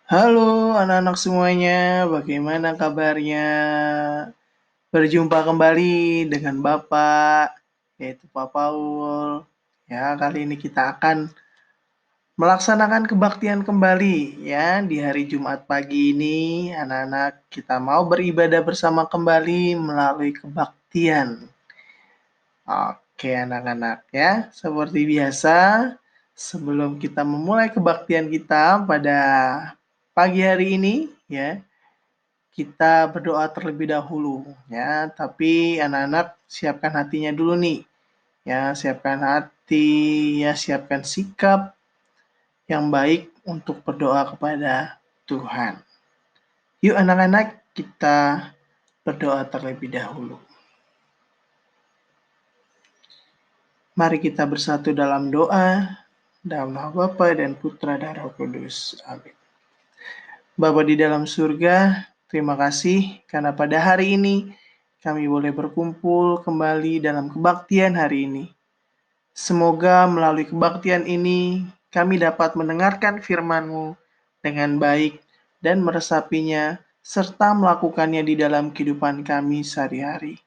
Halo anak-anak semuanya, bagaimana kabarnya? Berjumpa kembali dengan Bapak, yaitu Pak Paul. Ya, kali ini kita akan melaksanakan kebaktian kembali ya di hari Jumat pagi ini. Anak-anak, kita mau beribadah bersama kembali melalui kebaktian. Oke anak-anak ya, seperti biasa, sebelum kita memulai kebaktian kita pada pagi hari ini ya, kita berdoa terlebih dahulu ya, tapi anak-anak siapkan hatinya dulu nih. Ya, siapkan hati, ya siapkan sikap yang baik untuk berdoa kepada Tuhan. Yuk anak-anak, kita berdoa terlebih dahulu. Mari kita bersatu dalam doa, dalam nama Bapa dan Putra dan Roh Kudus. Amin. Bapa di dalam surga, terima kasih karena pada hari ini kami boleh berkumpul kembali dalam kebaktian hari ini. Semoga melalui kebaktian ini kami dapat mendengarkan firman-Mu dengan baik dan meresapinya serta melakukannya di dalam kehidupan kami sehari-hari.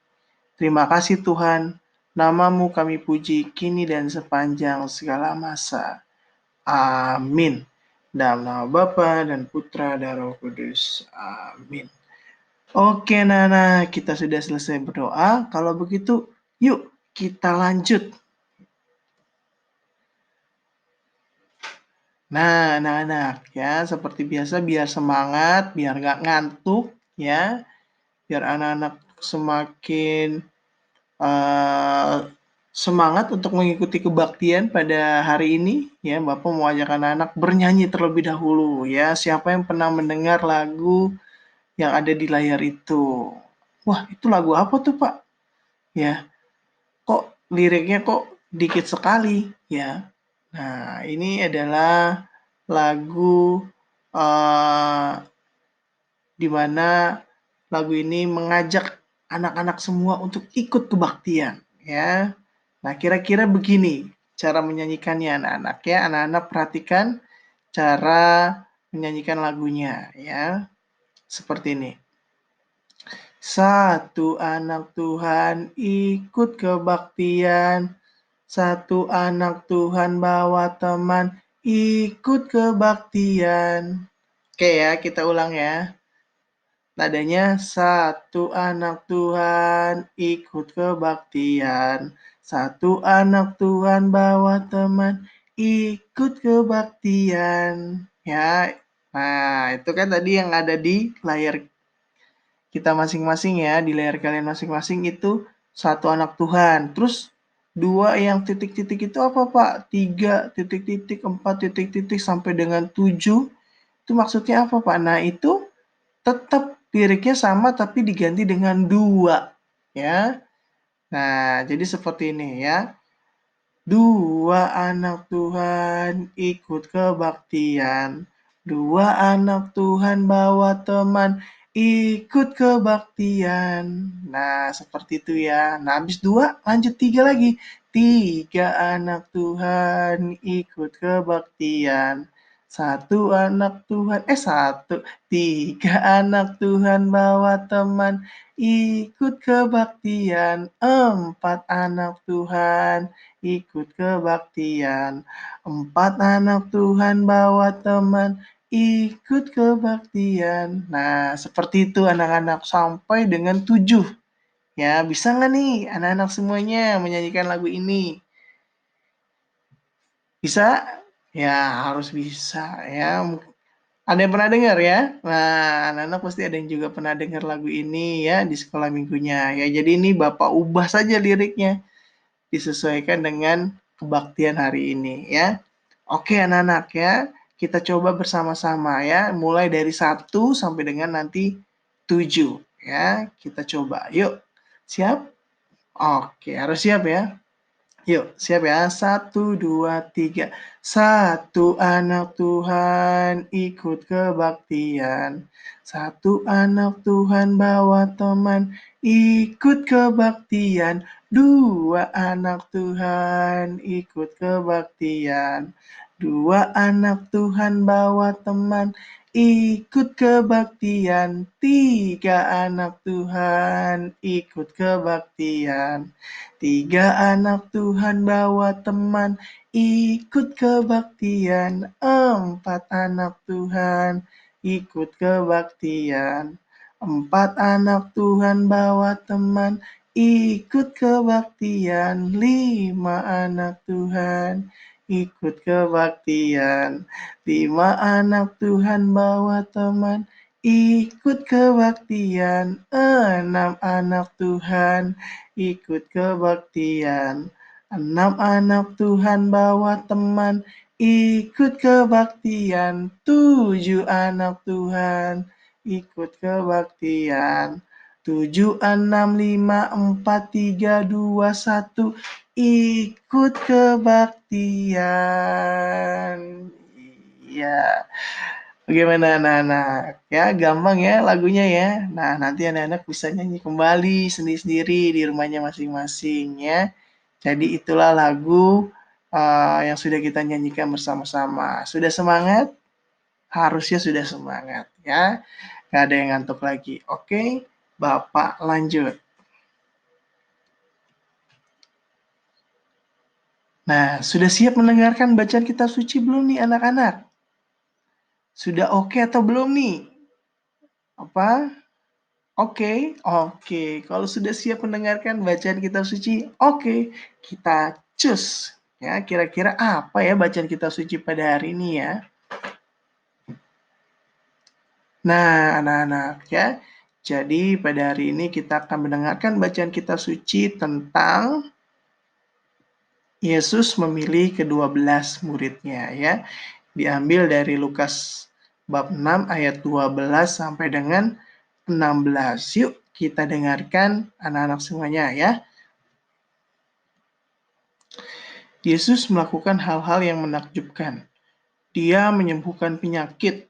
Terima kasih Tuhan, nama-Mu kami puji kini dan sepanjang segala masa. Amin. Dalam nama Bapa dan Putra dan Roh Kudus. Amin. Oke Nana, kita sudah selesai berdoa. Kalau begitu, yuk kita lanjut. Nah, anak-anak ya, seperti biasa biar semangat, biar nggak ngantuk ya, biar anak-anak semakin uh, semangat untuk mengikuti kebaktian pada hari ini ya. Bapak mau ajak anak-anak bernyanyi terlebih dahulu ya. Siapa yang pernah mendengar lagu yang ada di layar itu? Wah, itu lagu apa tuh, Pak? Ya, kok liriknya kok dikit sekali ya. Nah, ini adalah lagu uh, di mana lagu ini mengajak anak-anak semua untuk ikut kebaktian ya. Nah, kira-kira begini cara menyanyikannya anak-anak ya. Anak-anak perhatikan cara menyanyikan lagunya ya. Seperti ini. Satu anak Tuhan ikut kebaktian. Satu anak Tuhan bawa teman ikut kebaktian. Oke ya, kita ulang ya. Nadanya satu anak Tuhan ikut kebaktian. Satu anak Tuhan bawa teman ikut kebaktian. Ya, nah itu kan tadi yang ada di layar kita masing-masing ya. Di layar kalian masing-masing itu satu anak Tuhan. Terus dua yang titik-titik itu apa Pak? Tiga titik-titik, empat titik-titik sampai dengan tujuh. Itu maksudnya apa Pak? Nah itu tetap liriknya sama tapi diganti dengan dua ya. Nah, jadi seperti ini ya. Dua anak Tuhan ikut kebaktian. Dua anak Tuhan bawa teman ikut kebaktian. Nah, seperti itu ya. Nah, habis dua lanjut tiga lagi. Tiga anak Tuhan ikut kebaktian. Satu anak Tuhan, tiga anak Tuhan bawa teman ikut kebaktian. Empat anak Tuhan ikut kebaktian. Empat anak Tuhan bawa teman ikut kebaktian. Nah, seperti itu anak-anak sampai dengan tujuh. Ya, bisa nggak nih anak-anak semuanya menyanyikan lagu ini? Bisa? Ya, harus bisa ya. Ada yang pernah dengar ya? Nah, anak-anak pasti ada yang juga pernah dengar lagu ini ya di sekolah minggunya. Ya, jadi ini Bapak ubah saja liriknya disesuaikan dengan kebaktian hari ini ya. Oke anak-anak ya, kita coba bersama-sama ya, mulai dari 1 sampai dengan nanti 7 ya. Kita coba. Yuk. Siap? Oke, harus siap ya. Yuk, siap ya. 1, 2, 3. Satu anak Tuhan ikut kebaktian. Satu anak Tuhan bawa teman ikut kebaktian. Dua anak Tuhan ikut kebaktian. Dua anak Tuhan bawa teman, ikut kebaktian. Tiga anak Tuhan ikut kebaktian. Tiga anak Tuhan bawa teman, ikut kebaktian. Empat anak Tuhan ikut kebaktian. Empat anak Tuhan bawa teman, ikut kebaktian. Lima anak Tuhan ikut kebaktian. Lima anak Tuhan bawa teman, ikut kebaktian. Enam anak Tuhan ikut kebaktian. Enam anak Tuhan bawa teman, ikut kebaktian. Tujuh anak Tuhan ikut kebaktian. 7, 6, 5, 4, 3, 2, 1, ikut kebaktian. Iya. Bagaimana anak-anak? Ya, gampang ya lagunya ya. Nah, nanti anak-anak bisa nyanyi kembali sendiri-sendiri di rumahnya masing-masing ya. Jadi itulah lagu yang sudah kita nyanyikan bersama-sama. Sudah semangat? Harusnya sudah semangat ya. Gak ada yang ngantuk lagi. Oke, Bapak lanjut. Nah, sudah siap mendengarkan bacaan kitab suci belum nih anak-anak? Sudah oke atau belum nih? Apa? Oke. Kalau sudah siap mendengarkan bacaan kitab suci, oke. Kita cus. Ya, kira-kira apa ya bacaan kitab suci pada hari ini ya? Nah, anak-anak ya. Jadi pada hari ini kita akan mendengarkan bacaan kitab suci tentang Yesus memilih ke-12 muridnya ya. Diambil dari Lukas bab 6 ayat 12 sampai dengan 16. Yuk kita dengarkan anak-anak semuanya ya. Yesus melakukan hal-hal yang menakjubkan. Dia menyembuhkan penyakit,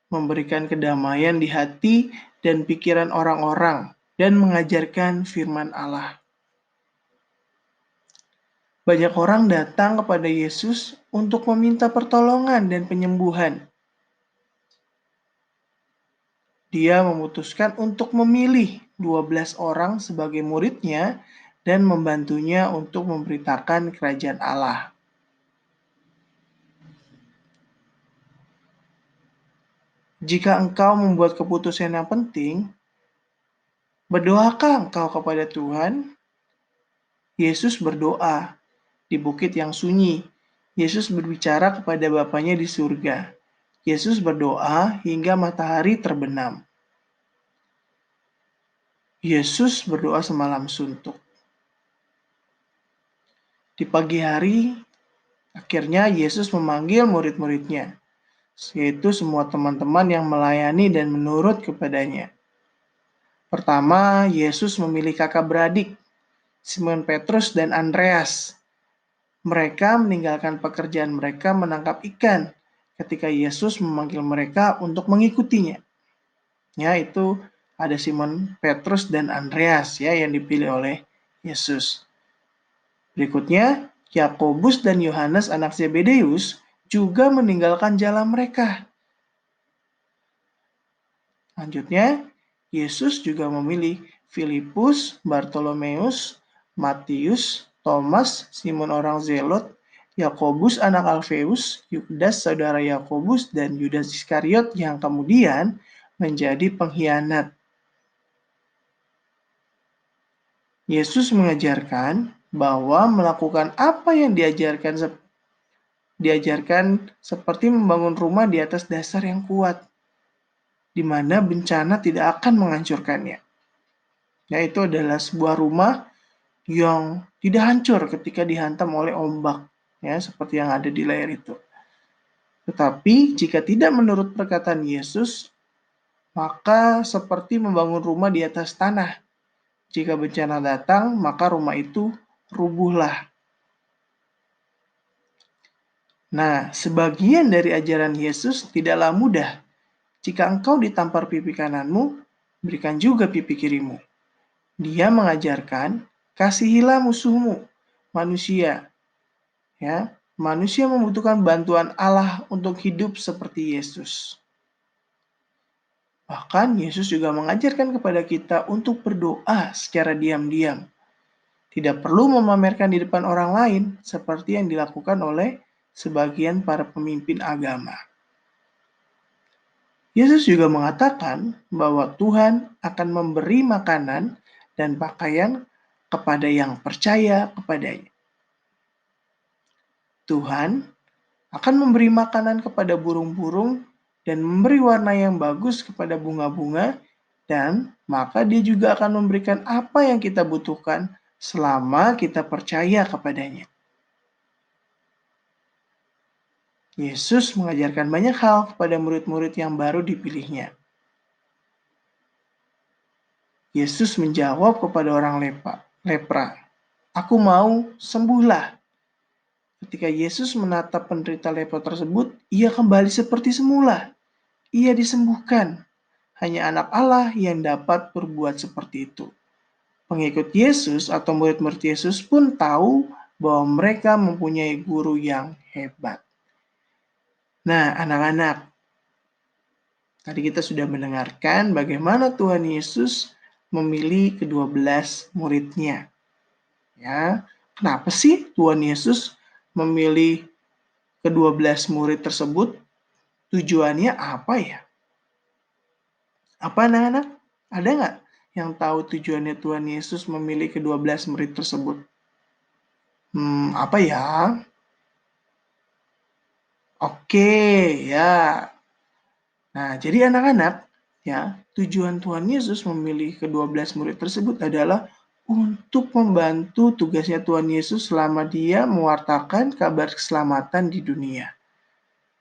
memberikan kedamaian di hati dan pikiran orang-orang, dan mengajarkan firman Allah. Banyak orang datang kepada Yesus untuk meminta pertolongan dan penyembuhan. Dia memutuskan untuk memilih 12 orang sebagai muridnya dan membantunya untuk memberitakan kerajaan Allah. Jika engkau membuat keputusan yang penting, berdoakah engkau kepada Tuhan? Yesus berdoa di bukit yang sunyi. Yesus berbicara kepada Bapanya di surga. Yesus berdoa hingga matahari terbenam. Yesus berdoa semalam suntuk. Di pagi hari, akhirnya Yesus memanggil murid-muridnya, yaitu semua teman-teman yang melayani dan menurut kepadanya. Pertama, Yesus memilih kakak beradik, Simon Petrus dan Andreas. Mereka meninggalkan pekerjaan mereka menangkap ikan ketika Yesus memanggil mereka untuk mengikutinya. Ya, itu ada Simon Petrus dan Andreas ya yang dipilih oleh Yesus. Berikutnya, Yakobus dan Yohanes anak Zebedeus juga meninggalkan jalan mereka. Selanjutnya, Yesus juga memilih Filipus, Bartolomeus, Matius, Thomas, Simon orang Zelot, Yakobus anak Alfeus, Yudas saudara Yakobus, dan Yudas Iskariot yang kemudian menjadi pengkhianat. Yesus mengajarkan bahwa melakukan apa yang diajarkan seperti membangun rumah di atas dasar yang kuat, di mana bencana tidak akan menghancurkannya. Yaitu adalah sebuah rumah yang tidak hancur ketika dihantam oleh ombak, ya seperti yang ada di layar itu. Tetapi jika tidak menurut perkataan Yesus, maka seperti membangun rumah di atas tanah. Jika bencana datang, maka rumah itu rubuhlah. Nah, sebagian dari ajaran Yesus tidaklah mudah. Jika engkau ditampar pipi kananmu, berikan juga pipi kirimu. Dia mengajarkan, kasihilah musuhmu, manusia. Ya, manusia membutuhkan bantuan Allah untuk hidup seperti Yesus. Bahkan Yesus juga mengajarkan kepada kita untuk berdoa secara diam-diam. Tidak perlu memamerkan di depan orang lain seperti yang dilakukan oleh sebagian para pemimpin agama. Yesus juga mengatakan bahwa Tuhan akan memberi makanan dan pakaian kepada yang percaya kepadanya. Tuhan akan memberi makanan kepada burung-burung dan memberi warna yang bagus kepada bunga-bunga, dan maka Dia juga akan memberikan apa yang kita butuhkan selama kita percaya kepadanya. Yesus mengajarkan banyak hal kepada murid-murid yang baru dipilihnya. Yesus menjawab kepada orang lepra, "Aku mau, sembuhlah." Ketika Yesus menatap penderita lepra tersebut, ia kembali seperti semula. Ia disembuhkan. Hanya anak Allah yang dapat berbuat seperti itu. Pengikut Yesus atau murid-murid Yesus pun tahu bahwa mereka mempunyai guru yang hebat. Nah, anak-anak, tadi kita sudah mendengarkan bagaimana Tuhan Yesus memilih ke-12 muridnya. Ya, kenapa sih Tuhan Yesus memilih ke-12 murid tersebut? Tujuannya apa ya? Apa anak-anak? Ada nggak yang tahu tujuannya Tuhan Yesus memilih ke-12 murid tersebut? Apa ya? Oke, ya. Nah, jadi anak-anak, ya, tujuan Tuhan Yesus memilih ke-12 murid tersebut adalah untuk membantu tugasnya Tuhan Yesus selama Dia mewartakan kabar keselamatan di dunia.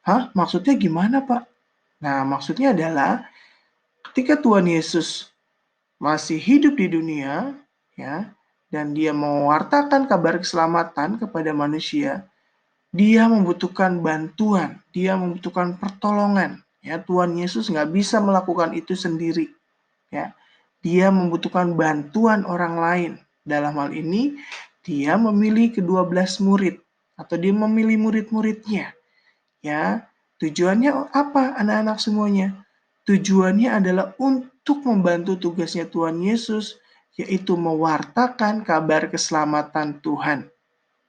Hah? Maksudnya gimana, Pak? Nah, maksudnya adalah ketika Tuhan Yesus masih hidup di dunia, ya, dan Dia mewartakan kabar keselamatan kepada manusia, Dia membutuhkan bantuan, Dia membutuhkan pertolongan. Ya, Tuhan Yesus nggak bisa melakukan itu sendiri. Ya, Dia membutuhkan bantuan orang lain. Dalam hal ini, Dia memilih ke-12 murid atau Dia memilih murid-muridnya. Ya, tujuannya apa anak-anak semuanya? Tujuannya adalah untuk membantu tugasnya Tuhan Yesus, yaitu mewartakan kabar keselamatan Tuhan.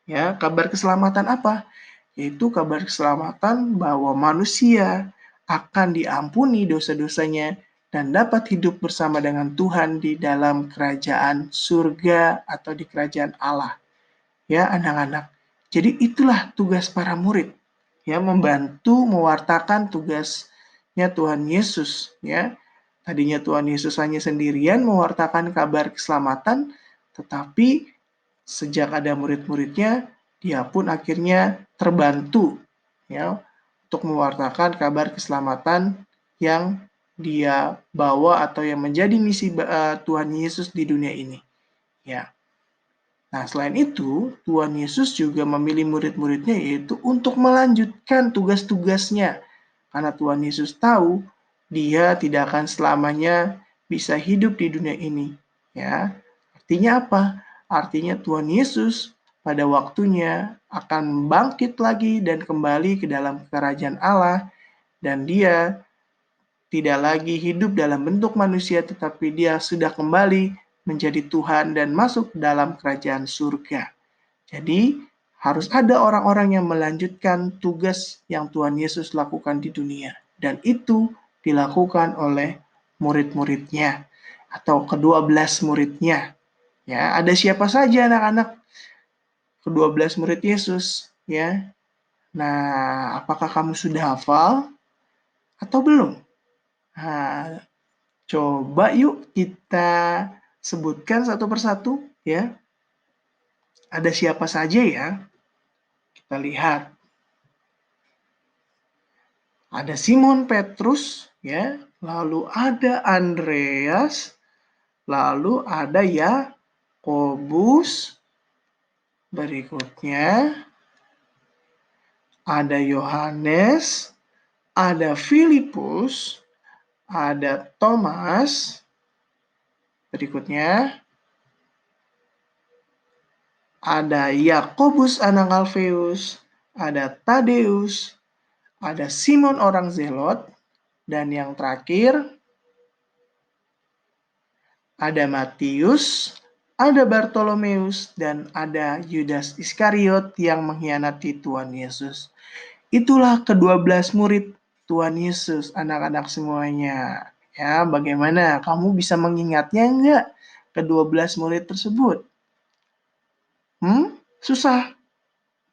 Ya, kabar keselamatan apa? Yaitu kabar keselamatan bahwa manusia akan diampuni dosa-dosanya dan dapat hidup bersama dengan Tuhan di dalam kerajaan surga atau di kerajaan Allah. Ya, anak-anak. Jadi itulah tugas para murid, ya, membantu mewartakan tugasnya Tuhan Yesus, ya. Tadinya Tuhan Yesus hanya sendirian mewartakan kabar keselamatan, tetapi sejak ada murid-muridnya, dia pun akhirnya terbantu, ya, untuk mewartakan kabar keselamatan yang dia bawa atau yang menjadi misi Tuhan Yesus di dunia ini. Ya. Nah, selain itu, Tuhan Yesus juga memilih murid-muridnya yaitu untuk melanjutkan tugas-tugasnya. Karena Tuhan Yesus tahu dia tidak akan selamanya bisa hidup di dunia ini. Ya, artinya apa? Artinya Tuhan Yesus pada waktunya akan bangkit lagi dan kembali ke dalam kerajaan Allah, dan dia tidak lagi hidup dalam bentuk manusia, tetapi dia sudah kembali menjadi Tuhan dan masuk dalam kerajaan surga. Jadi, harus ada orang-orang yang melanjutkan tugas yang Tuhan Yesus lakukan di dunia. Dan itu dilakukan oleh murid-muridnya atau ke-12 muridnya. Ya, ada siapa saja anak-anak? Ke-12 murid Yesus, ya. Nah, apakah kamu sudah hafal atau belum? Nah, coba yuk kita sebutkan satu persatu, ya. Ada siapa saja ya? Kita lihat. Ada Simon Petrus, ya. Lalu ada Andreas, lalu ada Yakobus. Berikutnya ada Yohanes, ada Filipus, ada Thomas. Berikutnya ada Yakobus anak Alfeus, ada Tadeus, ada Simon orang Zelot, dan yang terakhir ada Matius, ada Bartolomeus, dan ada Yudas Iskariot yang mengkhianati Tuhan Yesus. Itulah ke-12 murid Tuhan Yesus, anak-anak semuanya. Ya, bagaimana? Kamu bisa mengingatnya enggak? Ke-12 murid tersebut. Susah?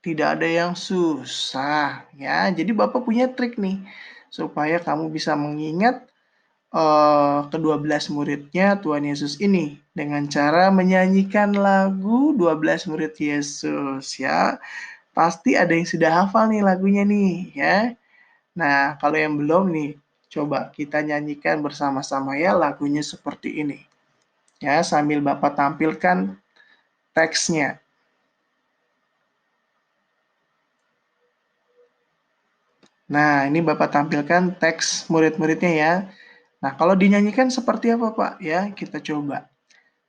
Tidak ada yang susah. Ya, jadi Bapak punya trik nih. Supaya kamu bisa mengingat ke-12 muridnya Tuhan Yesus ini dengan cara menyanyikan lagu 12 murid Yesus ya. Pasti ada yang sudah hafal nih lagunya nih ya. Nah, kalau yang belum nih, coba kita nyanyikan bersama-sama ya lagunya seperti ini. Ya, sambil Bapak tampilkan teksnya. Nah, ini Bapak tampilkan teks murid-muridnya ya. Nah, kalau dinyanyikan seperti apa, Pak? Ya, kita coba.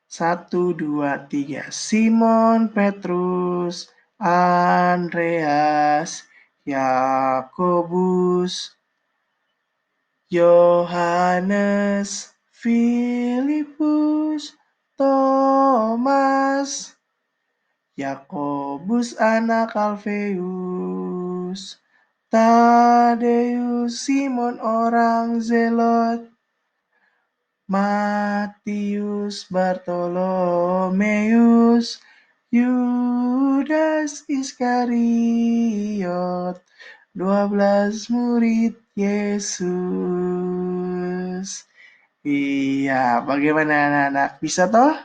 1, 2, 3. Simon, Petrus, Andreas, Yakobus, Yohanes, Filipus, Thomas, Yakobus anak Alfeus, Tadeus, Simon orang Zelot, Matius, Bartolomeus, Yudas Iskariot, 12 murid Yesus. Iya, bagaimana anak-anak? Bisa toh?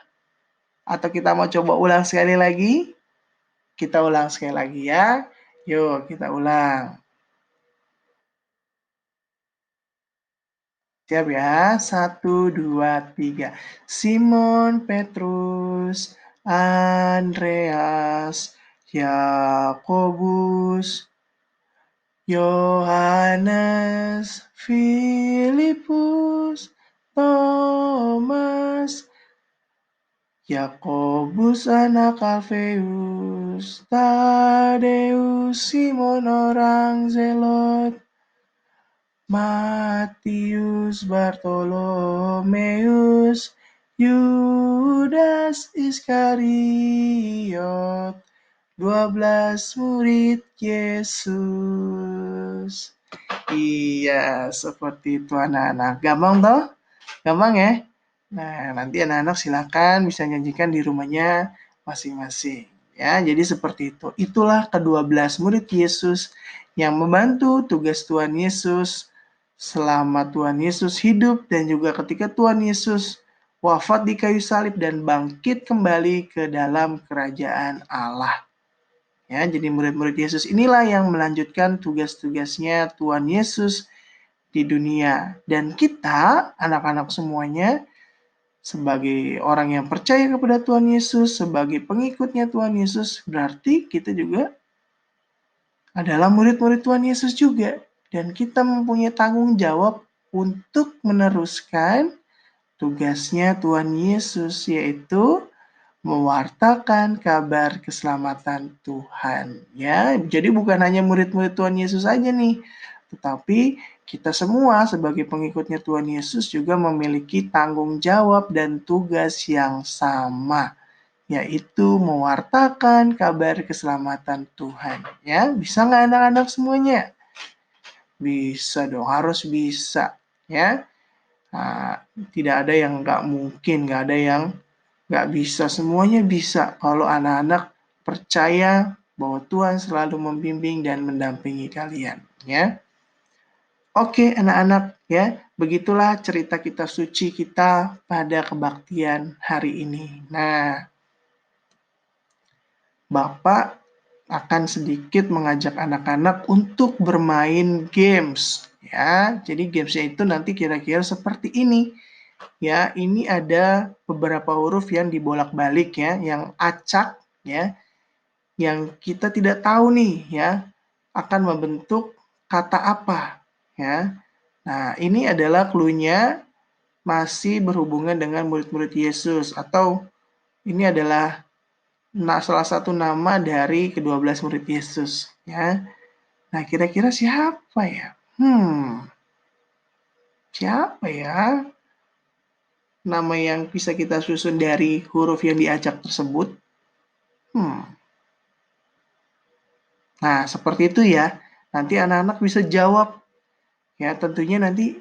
Atau kita mau coba ulang sekali lagi? Kita ulang sekali lagi ya. Yuk, kita ulang. Siap ya? 1, 2, 3. Simon, Petrus, Andreas, Yakobus, Yohanes, Filipus, Thomas, Yakobus anak Alfeus, Tadeus, Simon orang Zelot, Matius, Bartolomeus, Yudas Iskariot, 12 murid Yesus. Iya, seperti itu anak-anak. Gampang toh? Gampang ya? Nah, nanti anak-anak silakan bisa nyanyikan di rumahnya masing-masing. Ya, jadi seperti itu. Itulah ke-12 murid Yesus yang membantu tugas Tuhan Yesus selama Tuhan Yesus hidup dan juga ketika Tuhan Yesus wafat di kayu salib dan bangkit kembali ke dalam kerajaan Allah. Ya, jadi murid-murid Yesus inilah yang melanjutkan tugas-tugasnya Tuhan Yesus di dunia. Dan kita, anak-anak semuanya, sebagai orang yang percaya kepada Tuhan Yesus, sebagai pengikutnya Tuhan Yesus, berarti kita juga adalah murid-murid Tuhan Yesus juga. Dan kita mempunyai tanggung jawab untuk meneruskan tugasnya Tuhan Yesus, yaitu mewartakan kabar keselamatan Tuhan. Ya, jadi bukan hanya murid-murid Tuhan Yesus saja nih, tetapi kita semua sebagai pengikutnya Tuhan Yesus juga memiliki tanggung jawab dan tugas yang sama, yaitu mewartakan kabar keselamatan Tuhan. Ya, bisa nggak anak-anak semuanya? Bisa dong, harus bisa. Ya, nah, tidak ada yang nggak mungkin, nggak ada yang nggak bisa, semuanya bisa kalau anak-anak percaya bahwa Tuhan selalu membimbing dan mendampingi kalian. Ya, oke anak-anak ya, begitulah cerita kitab suci kita pada kebaktian hari ini. Nah, Bapak akan sedikit mengajak anak-anak untuk bermain games. Ya, jadi gamesnya itu nanti kira-kira seperti ini. Ya, ini ada beberapa huruf yang dibolak-balik ya, yang acak ya, yang kita tidak tahu nih ya, akan membentuk kata apa ya. Nah, ini adalah clue-nya masih berhubungan dengan murid-murid Yesus atau ini adalah salah satu nama dari ke-12 murid Yesus, ya. Nah, kira-kira siapa ya? Siapa ya nama yang bisa kita susun dari huruf yang diajak tersebut? Nah, seperti itu ya. Nanti anak-anak bisa jawab. Ya, tentunya nanti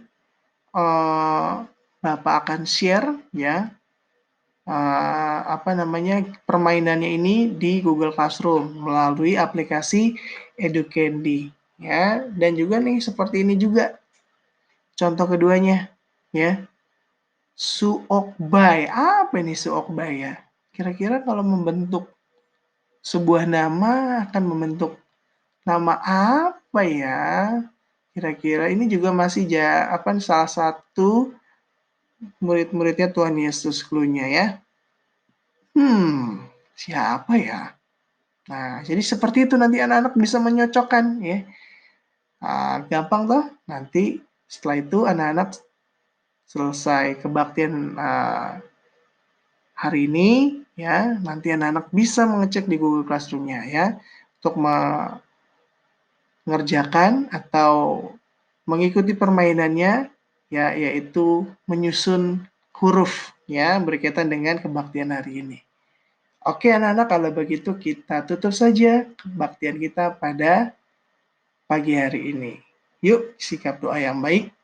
Bapak akan share ya permainannya ini di Google Classroom melalui aplikasi Educandy ya. Dan juga nih seperti ini juga contoh keduanya ya. Suokbay. Apa ini Suokbay ya? Kira-kira kalau membentuk sebuah nama akan membentuk nama apa ya? Kira-kira ini juga masih salah satu murid-muridnya Tuhan Yesus clue-nya ya. Siapa ya? Nah, jadi seperti itu nanti anak-anak bisa menyocokkan ya. Gampang toh? Nanti setelah itu anak-anak selesai kebaktian hari ini ya, nanti anak-anak bisa mengecek di Google Classroom-nya ya untuk mengerjakan atau mengikuti permainannya ya, yaitu menyusun huruf ya berkaitan dengan kebaktian hari ini. Oke anak-anak, kalau begitu kita tutup saja kebaktian kita pada pagi hari ini. Yuk, sikap doa yang baik.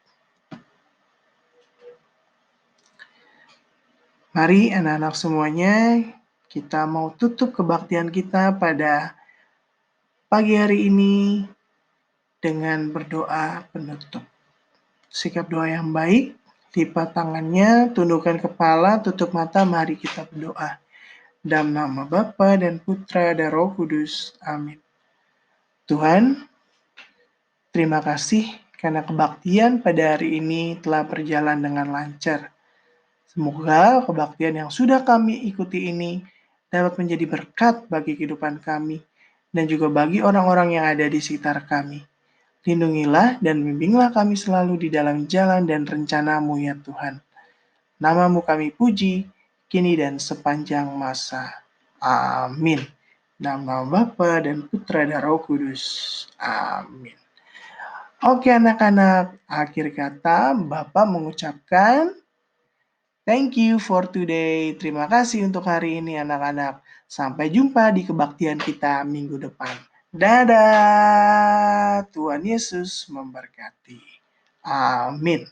Mari anak-anak semuanya, kita mau tutup kebaktian kita pada pagi hari ini dengan berdoa penutup. Sikap doa yang baik, lipat tangannya, tundukkan kepala, tutup mata, mari kita berdoa. Dalam nama Bapa dan Putra dan Roh Kudus. Amin. Tuhan, terima kasih karena kebaktian pada hari ini telah berjalan dengan lancar. Semoga kebaktian yang sudah kami ikuti ini dapat menjadi berkat bagi kehidupan kami dan juga bagi orang-orang yang ada di sekitar kami. Lindungilah dan bimbinglah kami selalu di dalam jalan dan rencana-Mu ya Tuhan. Nama-Mu kami puji, kini dan sepanjang masa. Amin. Dalam nama Bapa dan Putra dan Roh Kudus. Amin. Oke anak-anak, akhir kata Bapak mengucapkan thank you for today. Terima kasih untuk hari ini anak-anak. Sampai jumpa di kebaktian kita minggu depan. Dadah. Tuhan Yesus memberkati. Amin.